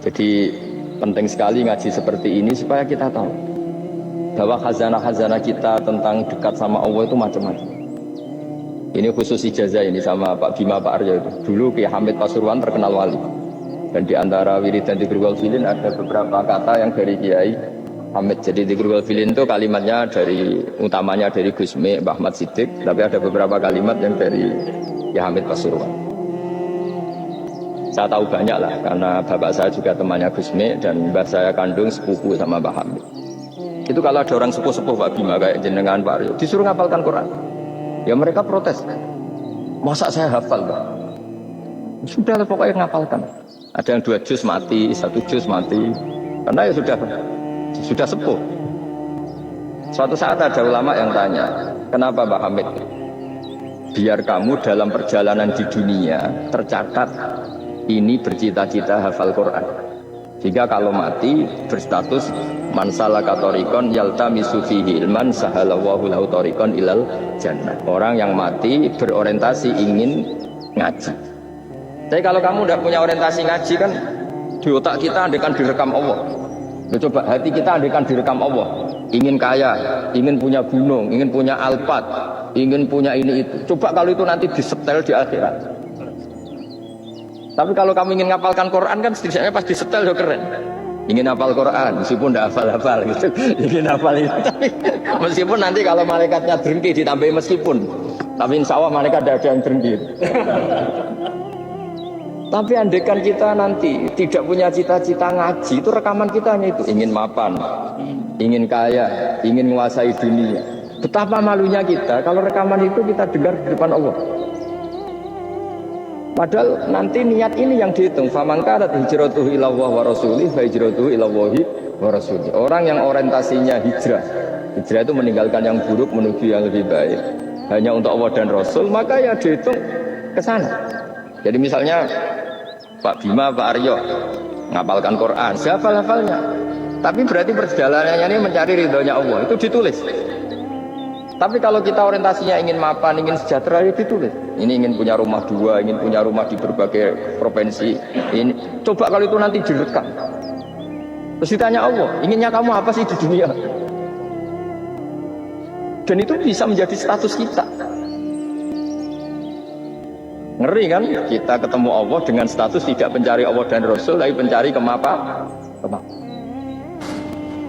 Jadi penting sekali ngaji seperti ini supaya kita tahu bahwa khazanah-khazanah kita tentang dekat sama Allah itu macam-macam. Ini khusus ijazah ini sama Pak Bima Pak Aryo itu. Dulu Kiai Hamid Pasuruan terkenal wali. Dan di antara wiridan Dzikrul wal Filin ada beberapa kata yang dari Kiai Hamid. Jadi Dzikrul wal Filin itu kalimatnya dari utamanya dari Gusmi Mbah Ahmad Siddiq, tapi ada beberapa kalimat yang dari Kiai Hamid Pasuruan. Saya tahu banyak lah karena bapak saya juga temannya Gusmi dan mbah saya kandung sepupu sama Mbah Hamid. Itu kalau ada orang sepuh-sepuh Pak Bima kayak jenengan Pak Aryo disuruh ngapalkan Quran, ya mereka protes. Masa saya hafal Pak? Sudah lah pokoknya ngapalkan. Ada yang 2 juz mati, 1 juz mati, karena ya sudah sepuh. Suatu saat ada ulama yang tanya, kenapa Mbah Hamid? Biar kamu dalam perjalanan di dunia tercatat ini bercita-cita hafal Quran. Jika kalau mati berstatus man salaka thariqan yaltamisu fihi ilman sahalallahu lahu thariqan ilal jannah. Orang yang mati berorientasi ingin ngaji. Tapi kalau kamu tidak punya orientasi ngaji kan di otak kita andekan direkam Allah. Coba hati kita andekan direkam Allah. Ingin kaya, ingin punya gunung, ingin punya alpat, ingin punya ini itu. Coba kalau itu nanti disetel di akhirat. Tapi kalau kamu ingin ngapalkan Quran kan setidaknya pas disetel udah keren. Ingin hafal Quran meskipun tidak hafal-hafal gitu. Ingin hafal itu tapi meskipun nanti kalau malaikatnya drengki ditambahin meskipun. Tapi insya Allah malaikat tidak ada yang drengki. Tapi andekan kita nanti tidak punya cita-cita ngaji, itu rekaman kita hanya itu. Ingin mapan, ingin kaya, ingin menguasai dunia. Betapa malunya kita kalau rekaman itu kita dengar di depan Allah. Padahal nanti niat ini yang dihitung. Faman kanat hijratuhu ila Allah wa rasulih fa hijratuhu ila Allahi wa rasulih. Orang yang orientasinya hijrah. Hijrah itu meninggalkan yang buruk menuju yang lebih baik. Hanya untuk Allah dan Rasul, maka ya dihitung ke sana. Jadi misalnya Pak Bima, Pak Aryo ngapalkan Quran, siapa hafalnya? Tapi berarti perjalanannya ini mencari ridhonya Allah, itu ditulis. Tapi kalau kita orientasinya ingin mapan, ingin sejahtera, ya ditulis. Ini ingin punya rumah 2, ingin punya rumah di berbagai provinsi. Ini coba kalau itu nanti direkam. Terus ditanya Allah, inginnya kamu apa sih di dunia? Dan itu bisa menjadi status kita. Ngeri kan? Kita ketemu Allah dengan status tidak pencari Allah dan Rasul, tapi pencari kemapa?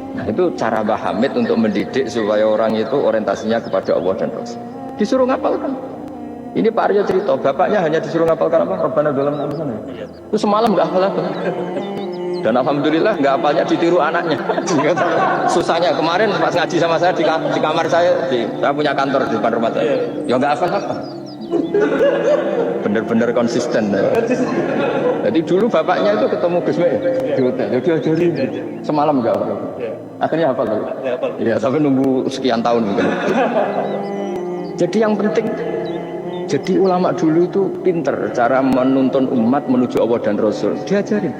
Nah itu cara Mbah Hamid untuk mendidik supaya orang itu orientasinya kepada Allah dan Rasul. Disuruh ngapalkan. Ini Pak Aryo cerita, bapaknya hanya disuruh ngapalkan apa? Rabbana dzlamna anfusana. Itu semalam nggak hafal apa. Dan alhamdulillah nggak hafalnya ditiru anaknya. Susahnya kemarin pas ngaji sama saya di kamar saya, saya punya kantor di depan rumah saya. Ya nggak hafal apa. Bener-bener konsisten. Jadi dulu bapaknya itu ketemu Gusmi di hotel. Jadi diajari semalam enggak hafal. Akhirnya hafal. Ya sampai nunggu sekian tahun mungkin. Jadi yang penting, jadi ulama dulu itu pinter cara menuntun umat menuju Allah dan Rasul. Diajarin.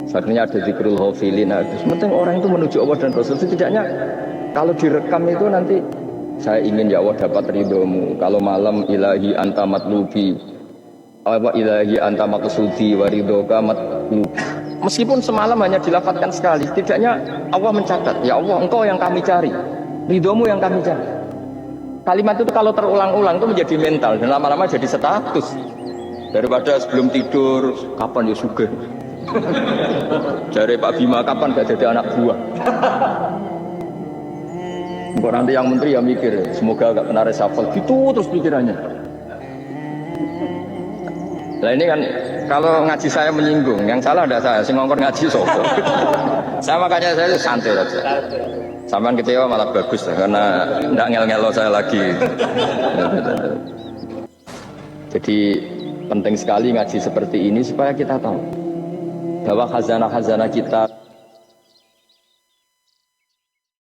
Sebenarnya ada Dzikrul Ghafilin. Penting orang itu menuju Allah dan Rasul. Setidaknya kalau direkam itu nanti saya ingin ya Allah dapat ridhomu. Kalau malam ilahi anta matlubi, wa ilahi anta maqsudi wa ridhoka matlubi. Meskipun semalam hanya dilafadzkan sekali, setidaknya Allah mencatat, ya Allah engkau yang kami cari, ridhomu yang kami cari. Kalimat itu kalau terulang-ulang itu menjadi mental dan lama-lama jadi status. Daripada sebelum tidur, kapan ya sugih. Jare Pak Bima kapan gak jadi anak buah. Kok nanti yang menteri ya mikir, semoga gak kena reshuffle gitu terus pikirannya. Nah ini kan kalau ngaji saya menyinggung, yang salah ada saya, sing ngongkon ngaji sopo. Saya makanya saya santai saja. Sampean kecewa malah bagus karena ndak ngel-ngelo saya lagi. Jadi penting sekali ngaji seperti ini supaya kita tahu bahwa khazanah-khazanah kita